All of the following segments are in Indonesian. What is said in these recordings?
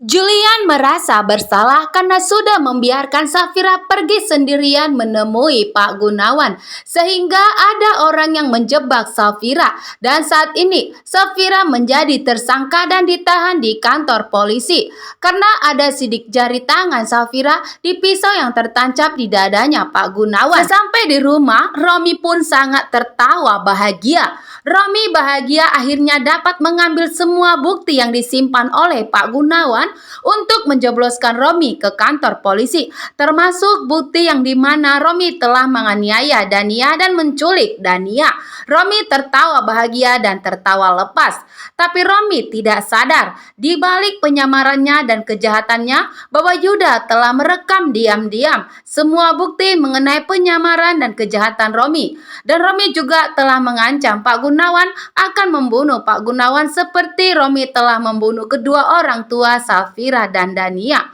Julian merasa bersalah karena sudah membiarkan Safira pergi sendirian menemui Pak Gunawan, sehingga ada orang yang menjebak Safira. Dan saat ini, Safira menjadi tersangka dan ditahan di kantor polisi karena ada sidik jari tangan Safira di pisau yang tertancap di dadanya Pak Gunawan. Sesampai di rumah, Romi pun sangat tertawa bahagia. Romi bahagia akhirnya dapat mengambil semua bukti yang disimpan oleh Pak Gunawan untuk menjebloskan Romi ke kantor polisi, termasuk bukti yang dimana Romi telah menganiaya Dania dan menculik Dania. Romi tertawa bahagia dan tertawa lepas, tapi Romi tidak sadar di balik penyamarannya dan kejahatannya bahwa Yuda telah merekam diam-diam semua bukti mengenai penyamaran dan kejahatan Romi. Dan Romi juga telah mengancam Pak Gunawan akan membunuh Pak Gunawan seperti Romi telah membunuh kedua orang tua Safira dan Dania.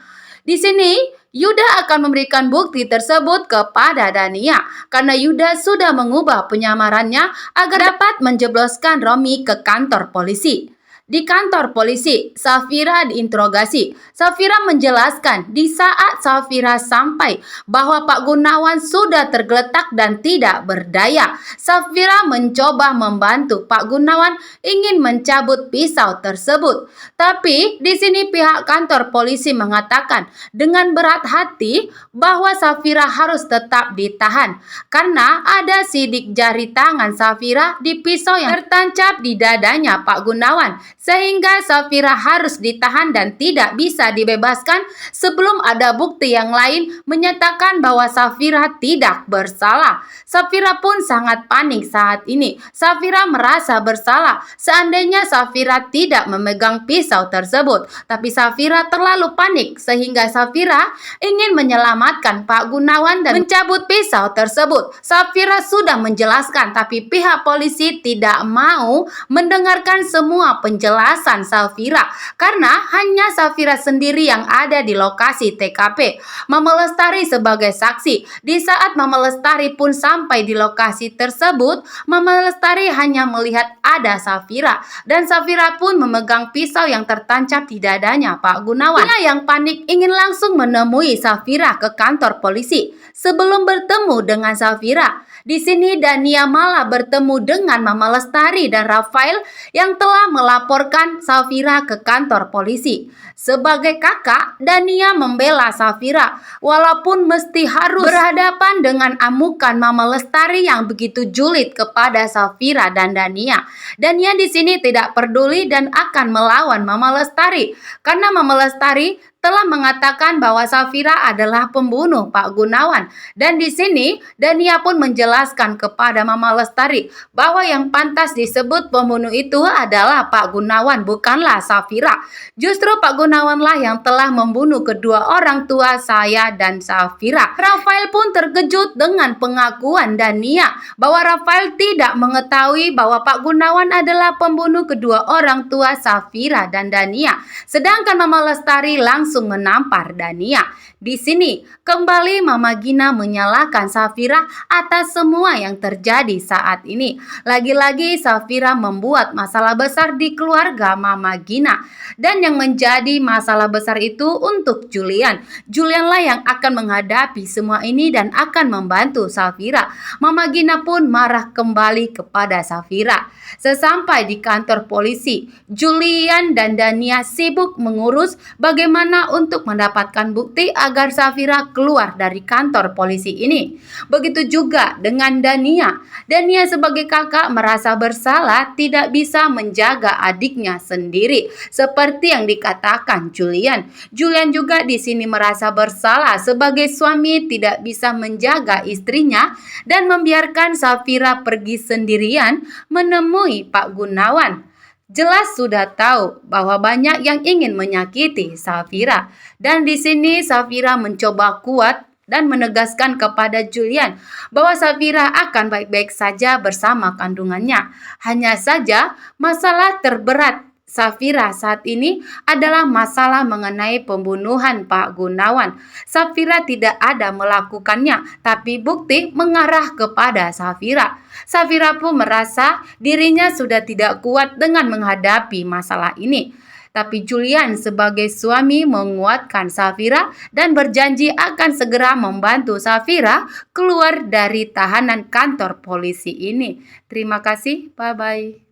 Di sini Yuda akan memberikan bukti tersebut kepada Dania karena Yuda sudah mengubah penyamarannya agar dapat menjebloskan Romi ke kantor polisi. Di kantor polisi, Safira diinterogasi. Safira menjelaskan di saat Safira sampai bahwa Pak Gunawan sudah tergeletak dan tidak berdaya. Safira mencoba membantu Pak Gunawan ingin mencabut pisau tersebut. Tapi di sini pihak kantor polisi mengatakan dengan berat hati bahwa Safira harus tetap ditahan karena ada sidik jari tangan Safira di pisau yang tertancap di dadanya Pak Gunawan, sehingga Safira harus ditahan dan tidak bisa dibebaskan sebelum ada bukti yang lain menyatakan bahwa Safira tidak bersalah. Safira pun sangat panik saat ini. Safira merasa bersalah seandainya Safira tidak memegang pisau tersebut, tapi Safira terlalu panik sehingga Safira ingin menyelamatkan Pak Gunawan dan mencabut pisau tersebut. Safira sudah menjelaskan, tapi pihak polisi tidak mau mendengarkan semua penjelasan Safira karena hanya Safira sendiri yang ada di lokasi TKP. Mama Lestari sebagai saksi. Di saat Mama Lestari pun sampai di lokasi tersebut, Mama Lestari hanya melihat ada Safira dan Safira pun memegang pisau yang tertancap di dadanya Pak Gunawan. Dia yang panik ingin langsung menemui Safira ke kantor polisi. Sebelum bertemu dengan Safira, di sini Dania malah bertemu dengan Mama Lestari dan Rafael yang telah melaporkan Safira ke kantor polisi. Sebagai kakak, Dania membela Safira walaupun mesti harus berhadapan dengan amukan Mama Lestari yang begitu julid kepada Safira dan Dania. Dania di sini tidak peduli dan akan melawan Mama Lestari karena Mama Lestari telah mengatakan bahwa Safira adalah pembunuh Pak Gunawan. Dan di sini Dania pun menjelaskan kepada Mama Lestari bahwa yang pantas disebut pembunuh itu adalah Pak Gunawan, bukanlah Safira. Justru Pak Gunawanlah yang telah membunuh kedua orang tua saya dan Safira. Rafael pun terkejut dengan pengakuan Dania bahwa Rafael tidak mengetahui bahwa Pak Gunawan adalah pembunuh kedua orang tua Safira dan Dania. Sedangkan Mama Lestari langsung menampar Dania. Di sini kembali Mama Gina menyalahkan Safira atas semua yang terjadi saat ini. Lagi-lagi Safira membuat masalah besar di keluarga Mama Gina. Dan yang menjadi masalah besar itu untuk Julian. Julianlah yang akan menghadapi semua ini dan akan membantu Safira. Mama Gina pun marah kembali kepada Safira. Sesampai di kantor polisi, Julian dan Dania sibuk mengurus bagaimana untuk mendapatkan bukti agar Safira keluar dari kantor polisi ini. Begitu juga dengan Dania. Dania sebagai kakak merasa bersalah tidak bisa menjaga adiknya sendiri, seperti yang dikatakan Julian. Julian juga di sini merasa bersalah sebagai suami tidak bisa menjaga istrinya dan membiarkan Safira pergi sendirian menemui Pak Gunawan. Jelas sudah tahu bahwa banyak yang ingin menyakiti Safira. Dan di sini Safira mencoba kuat dan menegaskan kepada Julian bahwa Safira akan baik-baik saja bersama kandungannya. Hanya saja masalah terberat Safira saat ini adalah masalah mengenai pembunuhan Pak Gunawan. Safira tidak ada melakukannya, tapi bukti mengarah kepada Safira. Safira pun merasa dirinya sudah tidak kuat dengan menghadapi masalah ini. Tapi Julian sebagai suami menguatkan Safira dan berjanji akan segera membantu Safira keluar dari tahanan kantor polisi ini. Terima kasih, bye-bye.